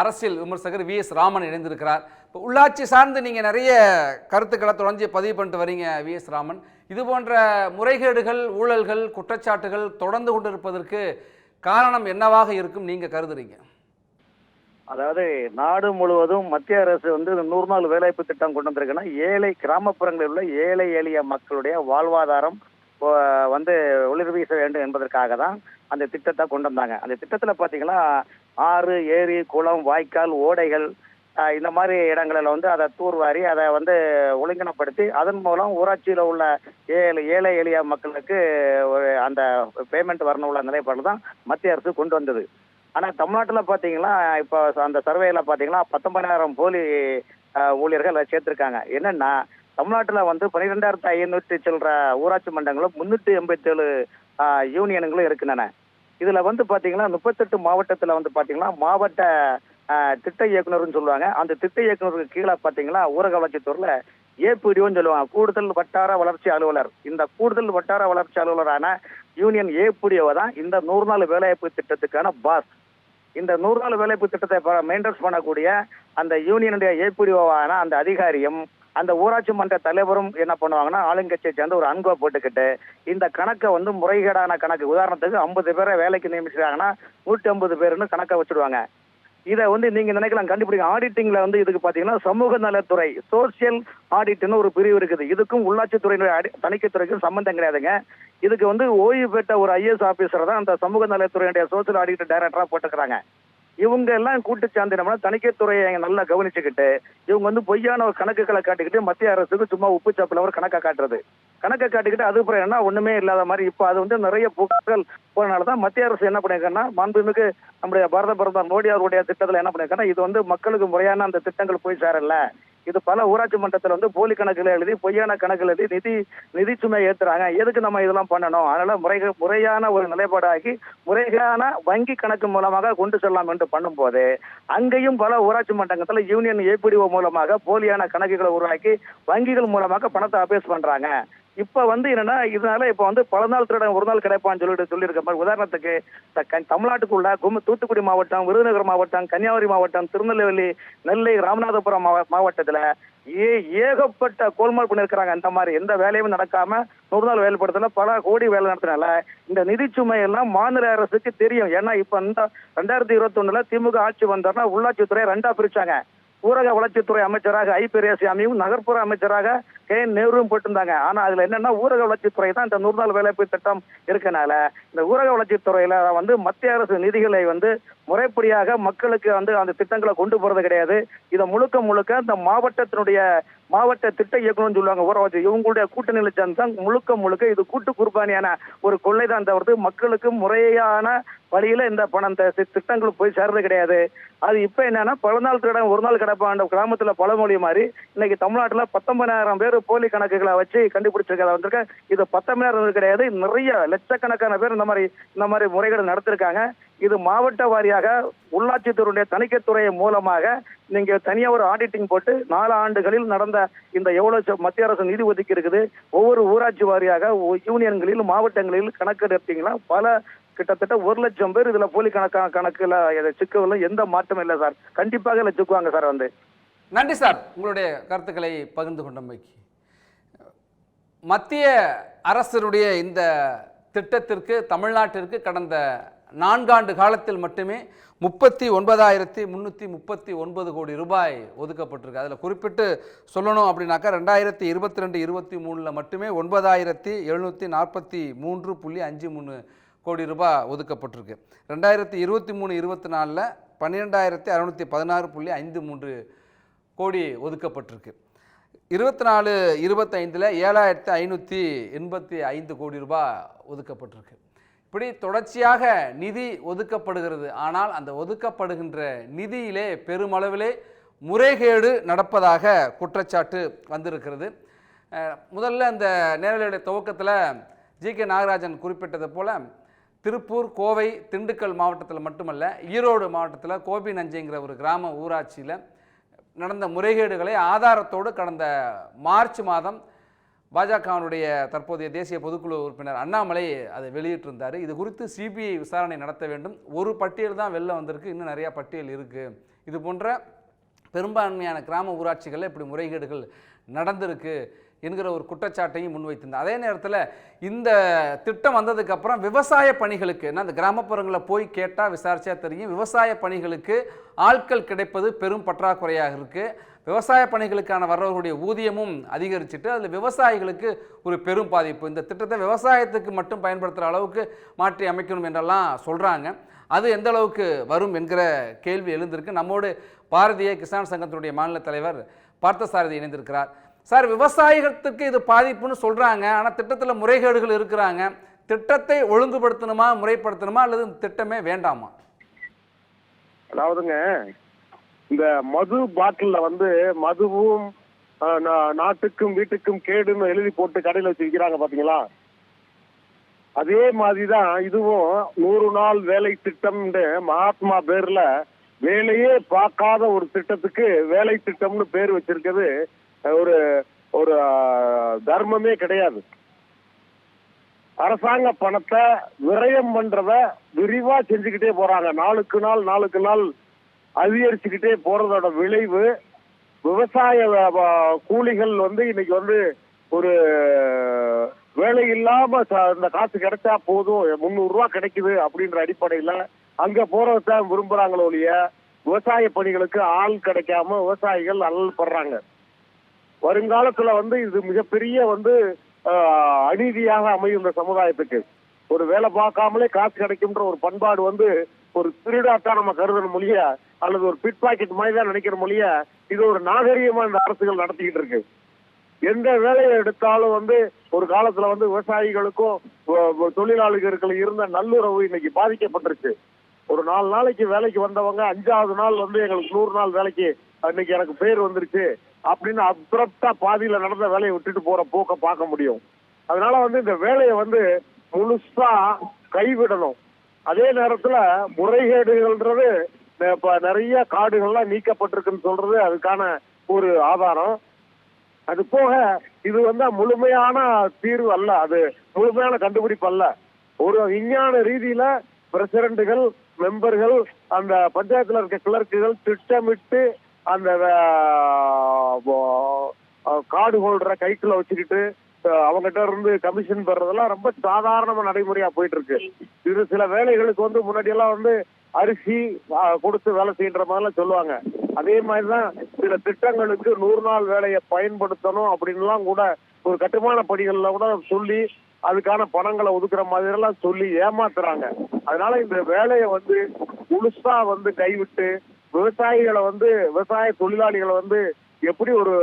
அரசியல் விமர்சகர் வி.எஸ். ராமன் இணைந்திருக்கிறார். இப்போ உள்ளாட்சி சார்ந்து நீங்கள் நிறைய கருத்துக்களை தொடர்ந்து பதிவு பண்ணிட்டு வரீங்க வி.எஸ். ராமன். இது போன்ற முறைகேடுகள், ஊழல்கள், குற்றச்சாட்டுகள் தொடர்ந்து கொண்டிருப்பதற்கு காரணம் என்னவாக இருக்கும் நீங்கள் கருதுறீங்க? அதாவது நாடு முழுவதும் மத்திய அரசு 100 நாள் வேலைவாய்ப்பு திட்டம் கொண்டு வந்திருக்குன்னா ஏழை கிராமப்புறங்களில் உள்ள ஏழை எளிய மக்களுடைய வாழ்வாதாரம் ஒளிர் வீச வேண்டும் என்பதற்காக தான் அந்த திட்டத்தை கொண்டு வந்தாங்க. அந்த திட்டத்தில் பார்த்தீங்கன்னா ஆறு, ஏரி, குளம், வாய்க்கால், ஓடைகள் இந்த மாதிரி இடங்களில் அதை தூர்வாரி அதை ஒழுங்கினப்படுத்தி அதன் மூலம் ஊராட்சியில் உள்ள ஏழை எளிய மக்களுக்கு ஒரு அந்த பேமெண்ட் வரணும் உள்ள நிலைப்பாடு தான் மத்திய அரசு கொண்டு வந்தது. ஆனால் தமிழ்நாட்டில் பார்த்தீங்கன்னா இப்போ அந்த சர்வேல பார்த்தீங்கன்னா 19,000 போலி ஊழியர்கள் அதை சேர்த்துருக்காங்க. என்னன்னா தமிழ்நாட்டில் 12,500 சில்லற ஊராட்சி மன்றங்களும் 387 யூனியன்களும் இருக்கின்றன. இதில் பார்த்தீங்கன்னா 38 மாவட்டத்தில் பார்த்தீங்கன்னா மாவட்ட திட்ட இயக்குனர்னு சொல்லுவாங்க. அந்த திட்ட இயக்குனருக்கு கீழே பார்த்தீங்கன்னா ஊரக வளர்ச்சித்துறையில் ஏபிடிஓன்னு சொல்லுவாங்க, கூடுதல் வட்டார வளர்ச்சி அலுவலர். இந்த கூடுதல் வட்டார வளர்ச்சி அலுவலரான யூனியன் ஏபிடிஓ தான் இந்த 100 நாள் வேலைவாய்ப்பு திட்டத்துக்கான பாஸ். இந்த 100 நாள் வேலைவாய்ப்பு திட்டத்தை மெயின்டைன்ஸ் பண்ணக்கூடிய அந்த யூனியனுடைய ஏபிடிஓவான அந்த அதிகாரியும் அந்த ஊராட்சி மன்ற தலைவரும் என்ன பண்ணுவாங்கன்னா ஆளுங்கட்சியை சேர்ந்து ஒரு அன்பை போட்டுக்கிட்டு இந்த கணக்கை முறைகேடான கணக்கு, உதாரணத்துக்கு 50 பேரை வேலைக்கு நியமிச்சிருக்காங்கன்னா 150 பேருன்னு கணக்கை வச்சுடுவாங்க. இதை நீங்க நினைக்கலாம் கண்டுபிடிக்க ஆடிட்டிங்ல இதுக்கு பாத்தீங்கன்னா சமூக நலத்துறை சோசியல் ஆடிட்னு ஒரு பிரிவு இருக்குது. இதுக்கும் உள்ளாட்சித்துறையினுடைய தணிக்கைத்துறைக்கும் சம்பந்தம் கிடையாதுங்க. இதுக்கு ஓய்வு பெற்ற ஒரு ஐஏஎஸ் ஆபீசர் தான் அந்த சமூக நலத்துறையுடைய சோசியல் ஆடிட் டைரக்டரா போட்டுக்கிறாங்க. இவங்க எல்லாம் கூட்டு சார்ந்தினோம்னா தணிக்கைத்துறையை நல்லா கவனிச்சுக்கிட்டு இவங்க பொய்யான ஒரு கணக்குகளை காட்டிக்கிட்டு மத்திய அரசுக்கு சும்மா உப்பு சாப்பில் ஒரு கணக்கை காட்டிக்கிட்டு அதுக்கப்புறம் என்ன ஒண்ணுமே இல்லாத மாதிரி இப்போ அது நிறைய புகார்கள் போனனாலதான் மத்திய அரசு என்ன பண்ணிருக்காங்கன்னா மாண்புமிகு நம்முடைய பாரத பிரதமர் மோடி அவருடைய திட்டத்தில் என்ன பண்ணிருக்காங்கன்னா இது மக்களுக்கு முறையான அந்த திட்டங்கள் போய் சேரல. இது பல ஊராட்சி மன்றத்தில் போலி கணக்குகளை எழுதி பொய்யான கணக்குகள் எழுதி நிதி சுமை ஏத்துறாங்க. எதுக்கு நம்ம இதெல்லாம் பண்ணணும்? அதனால முறையான ஒரு நிலைப்பாடாகி முறையான வங்கி கணக்கு மூலமாக கொண்டு செல்லலாம் என்று பண்ணும்போது அங்கேயும் பல ஊராட்சி மன்றத்தில் யூனியன் ஏபிடிஓ மூலமாக போலியான கணக்குகளை உருவாக்கி வங்கிகள் மூலமாக பணத்தை அபேஸ் பண்றாங்க. இப்ப என்னன்னா இதனால இப்ப பல நாள் திருடன் ஒரு நாள் கிடைப்பான்னு சொல்லியிருக்க மாதிரி உதாரணத்துக்கு தமிழ்நாட்டுக்குள்ள தூத்துக்குடி மாவட்டம், விருதுநகர் மாவட்டம், கன்னியாகுமரி மாவட்டம், திருநெல்வேலி, நெல்லை, ராமநாதபுரம் மாவட்டத்துல ஏகப்பட்ட கோல்மால் பண்ணிருக்கிறாங்க. அந்த மாதிரி எந்த வேலையும் நடக்காம 100 நாள் வேலைப்படுத்தல பல கோடி வேலை நடத்தினால இந்த நிதி சுமை எல்லாம் மாநில அரசுக்கு தெரியும். ஏன்னா இப்ப இந்த 2021 திமுக ஆட்சி வந்தாருன்னா உள்ளாட்சித்துறை 2ஆ பிரிச்சாங்க. ஊரக வளர்ச்சித்துறை அமைச்சராக ஐ பெரியசாமியும் நகர்ப்புற அமைச்சராக கே.என். நேருவும் போட்டிருந்தாங்க. ஆனா அதுல என்னன்னா ஊரக வளர்ச்சித்துறை தான் இந்த 100 நாள் வேலைவாய்ப்பு திட்டம் இருக்கனால இந்த ஊரக வளர்ச்சித்துறையில மத்திய அரசு நிதிகளை முறைப்படியாக மக்களுக்கு அந்த திட்டங்களை கொண்டு போறது கிடையாது. இதை முழுக்க இந்த மாவட்ட திட்ட இயக்குனர்னு சொல்லுவாங்க. இவங்களுடைய கூட்டணியில சேர்ந்து முழுக்க இது கூட்டு குர்பானியான ஒரு கொள்ளை தான் தவிர்த்து மக்களுக்கு முறையான வழியில இந்த பணம் திட்டங்களுக்கு போய் சேர்றது கிடையாது. அது இப்ப என்னன்னா பல நாள் திருடன் ஒரு நாள் கிடப்பான் கிராமத்துல பழமொழி மாதிரி இன்னைக்கு தமிழ்நாட்டுல 19,000 பேர் போலி கணக்குகளை வச்சு கண்டுபிடிச்சிருக்க. இது 19,000 கிடையாது, நிறைய லட்சக்கணக்கான பேர் இந்த மாதிரி முறைகளை நடத்திருக்காங்க. இது மாவட்ட வாரியாக உள்ளாட்சித்துறையுடைய தணிக்கைத்துறை மூலமாக நீங்க தனியா ஒரு ஆடிட்டிங் போட்டு 4 ஆண்டுகளில் நடந்த இந்த எவ்வளவு மத்திய அரசு நிதி ஒதுக்கி இருக்குது ஒவ்வொரு ஊராட்சி வாரியாக யூனியன்களில் மாவட்டங்களில் கணக்கு எடுத்தீங்கன்னா பல கிட்டத்தட்ட 1 லட்சம் பேர் இதுல போலி கணக்குல சிக்கல எந்த மாற்றமும் இல்லை சார். கண்டிப்பாக இதுல சிக்குவாங்க சார். நன்றி சார் உங்களுடைய கருத்துக்களை பகிர்ந்து கொண்டமைக்கு. மத்திய அரசினுடைய இந்த திட்டத்திற்கு தமிழ்நாட்டிற்கு கடந்த 4 ஆண்டு காலத்தில் மட்டுமே 39,339 கோடி ரூபாய் ஒதுக்கப்பட்டிருக்கு. அதில் குறிப்பிட்டு சொல்லணும் அப்படின்னாக்கா 2022-23 மட்டுமே 9,743.53 கோடி ரூபாய் ஒதுக்கப்பட்டிருக்கு. 2023-24 12,616.53 கோடி ஒதுக்கப்பட்டிருக்கு. 24-25 7,585 கோடி ரூபாய் ஒதுக்கப்பட்டிருக்கு. இப்படி தொடர்ச்சியாக நிதி ஒதுக்கப்படுகிறது. ஆனால் அந்த ஒதுக்கப்படுகின்ற நிதியிலே பெருமளவிலே முறைகேடு நடப்பதாக குற்றச்சாட்டு வந்திருக்கிறது. முதல்ல அந்த நேரலையுடைய துவக்கத்தில் ஜி.கே. நாகராஜன் குறிப்பிட்டது போல திருப்பூர், கோவை, திண்டுக்கல் மாவட்டத்தில் மட்டுமல்ல ஈரோடு மாவட்டத்தில் கோபி நஞ்சைங்கிற ஒரு கிராம ஊராட்சியில் நடந்த முறைகேடுகளை ஆதாரத்தோடு கடந்த மார்ச் மாதம் பாஜகவினுடைய தற்போதைய தேசிய பொதுக்குழு உறுப்பினர் அண்ணாமலை அதை வெளியிட்டிருந்தார். இது குறித்து சிபிஐ விசாரணை நடத்த வேண்டும். ஒரு பட்டியல் தான் வெளில வந்திருக்கு, இன்னும் நிறையா பட்டியல் இருக்குது. இது போன்ற பெரும்பான்மையான கிராம ஊராட்சிகளில் இப்படி முறைகேடுகள் நடந்திருக்கு என்கிற ஒரு குற்றச்சாட்டையும் முன்வைத்திருந்தார். அதே நேரத்தில் இந்த திட்டம் வந்ததுக்கப்புறம் விவசாய பணிகளுக்கு, அந்த கிராமப்புறங்களில் போய் கேட்டால் விசாரிச்சா தெரியும், விவசாய பணிகளுக்கு ஆட்கள் கிடைப்பது பெரும் பற்றாக்குறையாக இருக்குது. விவசாய பணிகளுக்கான வர்றவர்களுடைய ஊதியமும் அதிகரிச்சுட்டு அதில் விவசாயிகளுக்கு ஒரு பெரும் பாதிப்பு. இந்த திட்டத்தை விவசாயத்துக்கு மட்டும் பயன்படுத்துகிற அளவுக்கு மாற்றி அமைக்கணும் என்றெல்லாம் சொல்கிறாங்க. அது எந்த அளவுக்கு வரும் என்கிற கேள்வி எழுந்திருக்கு. நம்மோடு பாரதிய கிசான் சங்கத்தினுடைய மாநில தலைவர் பார்த்தசாரதி இணைந்திருக்கிறார். சார், விவசாயிகளுக்கு இது பாதிப்புன்னு சொல்கிறாங்க, ஆனால் திட்டத்தில் முறைகேடுகள் இருக்கிறாங்க. திட்டத்தை ஒழுங்குபடுத்தணுமா, முறைப்படுத்தணுமா, அல்லது திட்டமே வேண்டாமா? அதாவதுங்க, இந்த மது பாட்டில்ல மதுவும் நாட்டுக்கும் வீட்டுக்கும் கேடுன்னு எழுதி போட்டு கடையில் வச்சு விற்கிறாங்க பாத்தீங்களா? அதே மாதிரிதான் இதுவும் 100 நாள் வேலை திட்டம்னு மகாத்மா பேர்ல வேலையே பார்க்காத ஒரு திட்டத்துக்கு வேலை திட்டம்னு பேர் வச்சிருக்கிறது ஒரு ஒரு தர்மமே கிடையாது. அரசாங்க பணத்தை விரயம் பண்றத விரிவா செஞ்சுக்கிட்டே போறாங்க. நாளுக்கு நாள் அதிகரிச்சுக்கிட்டே போறதோட விளைவு விவசாய கூலிகள் இன்னைக்கு ஒரு வேலை இல்லாம இந்த காசு கிடைச்சா போதும், 300 ரூபா கிடைக்குது அப்படின்ற அடிப்படையில அங்க போறதான் விரும்புறாங்களோ ஒழிய விவசாய பணிகளுக்கு ஆள் கிடைக்காம விவசாயிகள் அல்லல்படுறாங்க. வருங்காலத்துல இது மிகப்பெரிய அநீதியாக அமையும் இந்த சமுதாயத்துக்கு. ஒரு வேலை பார்க்காமலே காசு கிடைக்கும்ன்ற ஒரு பண்பாடு ஒரு திருடாத்தான் நம்ம கருதணும் மொழிய, அல்லது ஒரு பிட் பாக்கெட் மாதிரி தான் நினைக்கிற மொழிய, இது ஒரு நாகரீகமா இந்த அரசுகள் நடத்திக்கிட்டு இருக்கு. எந்த வேலையை எடுத்தாலும் ஒரு காலத்துல விவசாயிகளுக்கும் தொழிலாளிகளுக்கு இருந்த நல்லுறவு இன்னைக்கு பாதிக்கப்பட்டிருச்சு. ஒரு 4 நாளைக்கு வேலைக்கு வந்தவங்க 5வது நாள் எங்களுக்கு 100 நாள் வேலைக்கு இன்னைக்கு எனக்கு பேர் வந்துருச்சு அப்படின்னு அப்ரப்டா பாதியில நடந்த வேலையை விட்டுட்டு போற போக்க பார்க்க முடியும். அதனால இந்த வேலையை முழுசா கைவிடணும். அதே நேரத்துல முறைகேடுகள்ன்றது இப்ப நிறைய காடுகள்லாம் நீக்கப்பட்டிருக்குன்னு சொல்றது அதுக்கான ஒரு ஆதாரம். அது போக இது முழுமையான தீர்வு அல்ல, அது முழுமையான கண்டுபிடிப்பு அல்ல. ஒரு விஞ்ஞான ரீதியில பிரசிடண்டுகள், மெம்பர்கள், அந்த பஞ்சாயத்துல இருக்க கிளர்க்குகள் திட்டமிட்டு அந்த கார்டு ஹோல்டரை கைக்குள்ள வச்சுக்கிட்டு அவங்ககிட்ட இருந்து கமிஷன் பெறதெல்லாம் ரொம்ப சாதாரணமா நடைமுறையா போயிட்டு இருக்கு. இது சில வேலைகளுக்கு முன்னாடி எல்லாம் அரிசி கொடுத்து வேலை செய்யற மாதிரிலாம் சொல்லுவாங்க. அதே மாதிரிதான் சில திட்டங்களுக்கு 100 நாள் வேலையை பயன்படுத்தணும் அப்படின்லாம் கூட ஒரு கட்டுமான பணிகள்ல கூட சொல்லி அதுக்கான பணங்களை ஒதுக்குற மாதிரி எல்லாம் சொல்லி ஏமாத்துறாங்க. அதனால இந்த வேலையை முழுசா கைவிட்டு விவசாயிகளை விவசாய தொழிலாளிகளை எப்படி ஒரு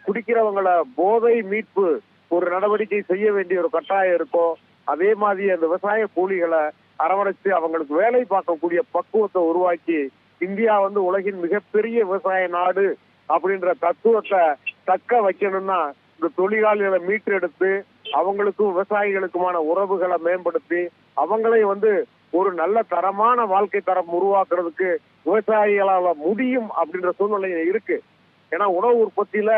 குடிக்கிறவங்களை போதை மீட்பு ஒரு நடவடிக்கை செய்ய வேண்டிய ஒரு கட்டாயம் இருக்கோ, அதே மாதிரி அந்த விவசாய கூலிகளை அரவணைச்சு அவங்களுக்கு வேலை பார்க்கக்கூடிய பக்குவத்தை உருவாக்கி இந்தியா உலகின் மிகப்பெரிய விவசாய நாடு அப்படின்ற தத்துவத்தை தக்க வைக்கணும்னா இந்த தொழிலாளிகளை மீட்டெடுத்து அவங்களுக்கும் விவசாயிகளுக்குமான உறவுகளை மேம்படுத்தி அவங்களை ஒரு நல்ல தரமான வாழ்க்கை தரம் உருவாக்குறதுக்கு விவசாயிகளால முடியும் அப்படின்ற சூழ்நிலை இருக்கு. ஏன்னா உணவு உற்பத்தியில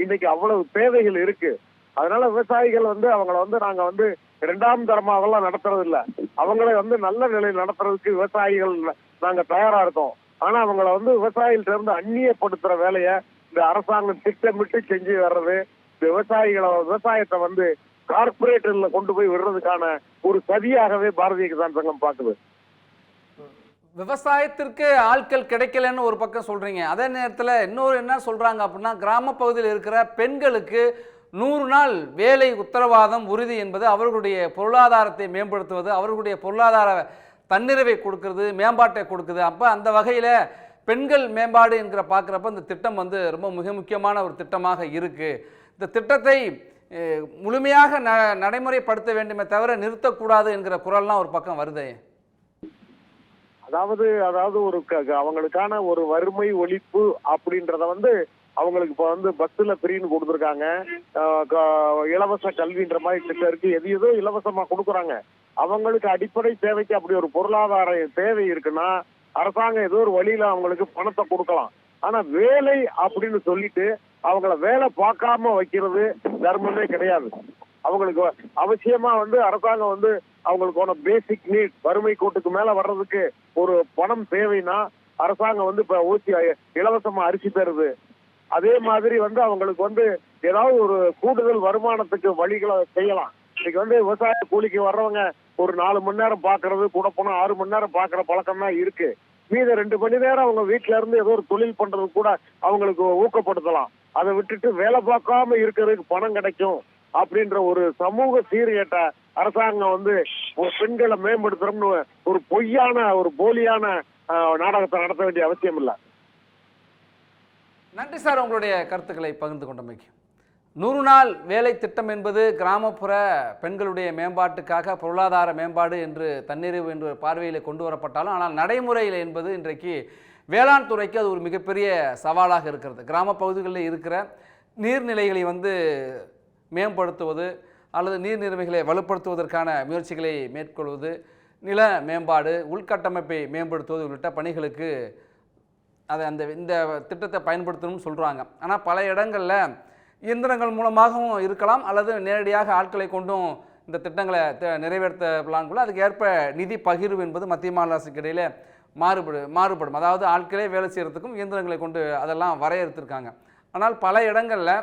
இன்னைக்கு அவ்வளவு தேவைகள் இருக்கு. அதனால விவசாயிகள் அவங்கள நாங்க 2ஆம் தரமாகலாம் நடத்துறது இல்ல, அவங்களை நல்ல நிலையில் நடத்துறதுக்கு விவசாயிகள் நாங்க தயாரா இருக்கோம். ஆனா அவங்கள விவசாயிகிட்ட இருந்து அந்நியப்படுத்துற வேலையை இந்த அரசாங்கம் திட்டமிட்டு செஞ்சு வர்றது, இந்த விவசாயத்தை கார்பரேட்டர்ல கொண்டு போய் விடுறதுக்கான ஒரு சதியாகவே பாரதிய கிசான் சங்கம் பாக்குது. விவசாயத்திற்கு ஆட்கள் கிடைக்கலன்னு ஒரு பக்கம் சொல்றீங்க, அதே நேரத்தில் இன்னொரு என்ன சொல்றாங்க அப்படின்னா, கிராம பகுதியில் இருக்கிற பெண்களுக்கு 100 நாள் வேலை உத்தரவாதம் உறுதி என்பது அவர்களுடைய பொருளாதாரத்தை மேம்படுத்துவது, அவர்களுடைய பொருளாதார தன்னிறைவை கொடுக்கறது, மேம்பாட்டை கொடுக்குது. அப்போ அந்த வகையில் பெண்கள் மேம்பாடு என்கிற பார்க்குறப்ப இந்த திட்டம் ரொம்ப மிக முக்கியமான ஒரு திட்டமாக இருக்குது. இந்த திட்டத்தை முழுமையாக நடைமுறைப்படுத்த வேண்டுமே தவிர நிறுத்தக்கூடாது என்கிற குரல்லாம் ஒரு பக்கம் வருதே. அதாவது ஒரு அவங்களுக்கான ஒரு வறுமை ஒழிப்பு அப்படின்றத அவங்களுக்கு இப்போ பஸ்ல ஃப்ரீன்னு கொடுத்துருக்காங்க, இலவச கல்வின்ற மாதிரி திட்டம் இருக்கு, எதோ இலவசமா கொடுக்குறாங்க. அவங்களுக்கு அடிப்படை தேவைக்கு அப்படி ஒரு பொருளாதார தேவை இருக்குன்னா அரசாங்கம் ஏதோ ஒரு வழியில அவங்களுக்கு பணத்தை கொடுக்கலாம். ஆனா வேலை அப்படின்னு சொல்லிட்டு அவங்கள வேலை பார்க்காம வைக்கிறது தர்மமே கிடையாது. அவங்களுக்கு அவசியமா அரசாங்கம் அவங்களுக்கான பேசிக் நீட், வறுமை கோட்டுக்கு மேல வர்றதுக்கு ஒரு பணம் தேவைன்னா அரசாங்கம் வந்து இப்ப இலவசமா அரிசி பெறுது. அதே மாதிரி வந்து அவங்களுக்கு வந்து ஏதாவது ஒரு கூடுதல் வருமானத்துக்கு வழிகளை செய்யலாம். இன்னைக்கு வந்து விவசாய கூலிக்கு வர்றவங்க ஒரு 4 மணி நேரம் பாக்குறது, கூட போனா 6 மணி நேரம் பாக்குற பழக்கம் தான் இருக்கு. மீத 2 மணி நேரம் அவங்க வீட்டுல இருந்து ஏதோ ஒரு தொழில் பண்றது கூட அவங்களுக்கு ஊக்கப்படுத்தலாம். அதை விட்டுட்டு வேலை பார்க்காம இருக்கிறதுக்கு பணம் கிடைக்கும் அப்படின்ற ஒரு சமூக சீர்கேட்ட அரசாங்கம் வந்து பெண்களை மேம்படுத்துறோம்னு ஒரு பொய்யான ஒரு போலியான நாடகத்தை நடத்த வேண்டிய அவசியம் இல்லை. நன்றி சார், உங்களுடைய கருத்துக்களை பகிர்ந்து கொண்டமைக்கு. 100 நாள் வேலை திட்டம் என்பது கிராமப்புற பெண்களுடைய மேம்பாட்டுக்காக பொருளாதார மேம்பாடு என்று தன்னிறைவு என்ற பார்வையில் கொண்டு வரப்பட்டாலும், ஆனால் நடைமுறையில் என்பது இன்றைக்கு வேளாண் துறைக்கு அது ஒரு மிகப்பெரிய சவாலாக இருக்கிறது. கிராம பகுதிகளில் இருக்கிற நீர்நிலைகளை மேம்படுத்துவது அல்லது நீர்நிலைகளை வலுப்படுத்துவதற்கான முயற்சிகளை மேற்கொள்வது, நில மேம்பாடு, உள்கட்டமைப்பை மேம்படுத்துவது உள்ளிட்ட பணிகளுக்கு இந்த திட்டத்தை பயன்படுத்தணும்னு சொல்கிறாங்க. ஆனால் பல இடங்களில் இயந்திரங்கள் மூலமாகவும் இருக்கலாம் அல்லது நேரடியாக ஆட்களை கொண்டும் இந்த திட்டங்களை நிறைவேற்றலாம் கூட. அதுக்கு ஏற்ப நிதி பகிர்வு என்பது மத்திய மாநில அரசுக்கு இடையில் மாறுபடும். அதாவது ஆட்களே வேலை செய்கிறதுக்கும் இயந்திரங்களை கொண்டு அதெல்லாம் வரையறுத்திருக்காங்க. ஆனால் பல இடங்களில்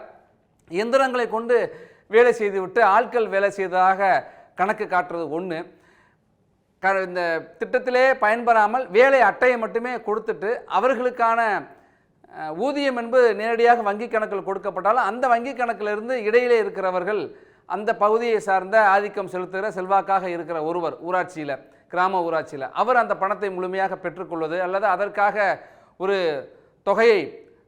இயந்திரங்களை கொண்டு வேலை செய்துவிட்டு ஆட்கள் வேலை செய்ததாக கணக்கு காட்டுறது ஒன்று. இந்த திட்டத்திலே பயன்பெறாமல் வேலை அட்டையை மட்டுமே கொடுத்துட்டு அவர்களுக்கான ஊதியம் என்பது நேரடியாக வங்கி கணக்கில் கொடுக்கப்பட்டாலும் அந்த வங்கி கணக்கிலிருந்து இடையிலே இருக்கிறவர்கள் அந்த பகுதியை சார்ந்த ஆதிக்கம் செலுத்துகிற செல்வாக்காக இருக்கிற ஒருவர் ஊராட்சியில், கிராம ஊராட்சியில், அவர் அந்த பணத்தை முழுமையாக பெற்றுக்கொள்வது அல்லது அதற்காக ஒரு தொகையை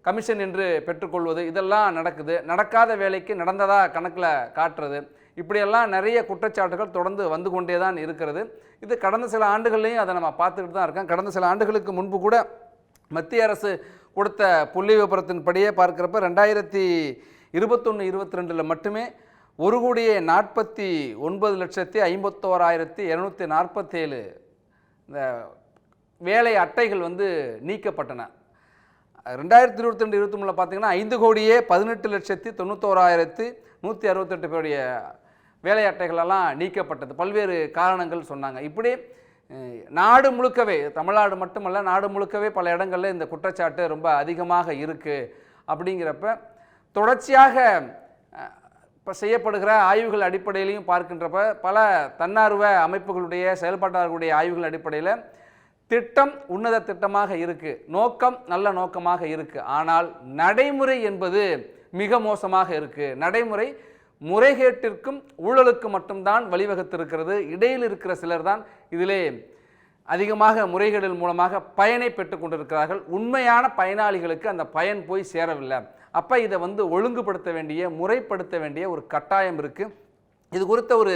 கமிஷன் என்று பெற்றுக்கொள்வது, இதெல்லாம் நடக்குது. நடக்காத வேலைக்கு நடந்ததாக கணக்கில் காட்டுறது, இப்படியெல்லாம் நிறைய குற்றச்சாட்டுகள் தொடர்ந்து வந்து கொண்டே தான் இருக்கிறது. இது கடந்த சில ஆண்டுகள்லையும் அதை நம்ம பார்த்துக்கிட்டு தான் இருக்கோம். கடந்த சில ஆண்டுகளுக்கு முன்பு கூட மத்திய அரசு கொடுத்த புள்ளி விபரத்தின்படியே பார்க்குறப்ப 2021-22 மட்டுமே 1,49,51,247 இந்த வேலை அட்டைகள் நீக்கப்பட்டன. 2022-23 பார்த்தீங்கன்னா 5,18,91,168 பேருடைய வேலை அட்டைகளெல்லாம் நீக்கப்பட்டது. பல்வேறு காரணங்கள் சொன்னாங்க. இப்படி நாடு முழுக்கவே, தமிழ்நாடு மட்டுமல்ல நாடு முழுக்கவே பல இடங்களில் இந்த குற்றச்சாட்டு ரொம்ப அதிகமாக இருக்குது. அப்படிங்கிறப்ப தொடர்ச்சியாக இப்போ செய்யப்படுகிற ஆய்வுகள் அடிப்படையிலையும் பார்க்கின்றப்ப பல தன்னார்வ அமைப்புகளுடைய செயல்பாட்டாளர்களுடைய ஆய்வுகள் அடிப்படையில் திட்டம் உன்னத திட்டமாக இருக்குது, நோக்கம் நல்ல நோக்கமாக இருக்குது. ஆனால் நடைமுறை என்பது மிக மோசமாக இருக்குது. நடைமுறை முறைகேட்டிற்கும் ஊழலுக்கும் மட்டும்தான் வழிவகுத்திருக்கிறது. இடையில் இருக்கிற சிலர் தான் இதிலே அதிகமாக முறைகேடுகள் மூலமாக பயனை பெற்று கொண்டிருக்கிறார்கள். உண்மையான பயனாளிகளுக்கு அந்த பயன் போய் சேரவில்லை. அப்போ இதை ஒழுங்குபடுத்த வேண்டிய, முறைப்படுத்த வேண்டிய ஒரு கட்டாயம் இருக்குது. இது குறித்த ஒரு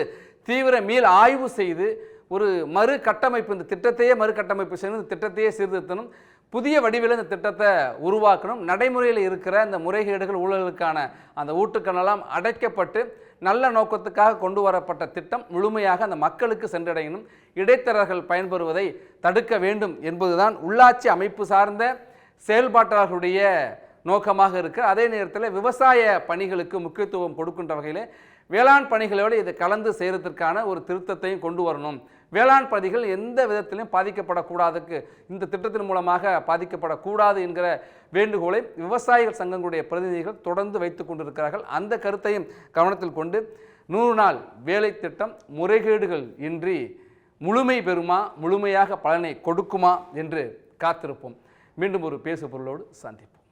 தீவிர மீள் ஆய்வு செய்து ஒரு மறு கட்டமைப்பு, இந்த திட்டத்தையே மறுகட்டமைப்பு செய்யணும், இந்த திட்டத்தையே சீர்திருத்தணும், புதிய வடிவில் இந்த திட்டத்தை உருவாக்கணும். நடைமுறையில் இருக்கிற இந்த முறைகேடுகள், ஊழலுக்கான அந்த ஊட்டுக்கணெல்லாம் அடைக்கப்பட்டு நல்ல நோக்கத்துக்காக கொண்டு வரப்பட்ட திட்டம் முழுமையாக அந்த மக்களுக்கு சென்றடையணும். இடைத்தரகர்கள் பயன்பெறுவதை தடுக்க வேண்டும் என்பதுதான் உள்ளாட்சி அமைப்பு சார்ந்த செயல்பாட்டாளர்களுடைய நோக்கமாக இருக்கு. அதே நேரத்தில் விவசாய பணிகளுக்கு முக்கியத்துவம் கொடுக்கின்ற வகையில் வேளாண் பணிகளோடு இதை கலந்து செய்கிறதுக்கான ஒரு திருத்தத்தையும் கொண்டு வரணும். வேளாண் பணிகள் எந்த விதத்திலும் பாதிக்கப்படக்கூடாதுக்கு, இந்த திட்டத்தின் மூலமாக பாதிக்கப்படக்கூடாது என்கிற வேண்டுகோளை விவசாயிகள் சங்கங்களுடைய பிரதிநிதிகள் தொடர்ந்து வைத்துக் கொண்டிருக்கிறார்கள். அந்த கருத்தையும் கவனத்தில் கொண்டு 100 நாள் வேலை திட்டம் முறைகேடுகள் இன்றி முழுமை பெறுமா, முழுமையாக பலனை கொடுக்குமா என்று காத்திருப்போம். மீண்டும் ஒரு பேசு பொருளோடு சந்திப்போம்.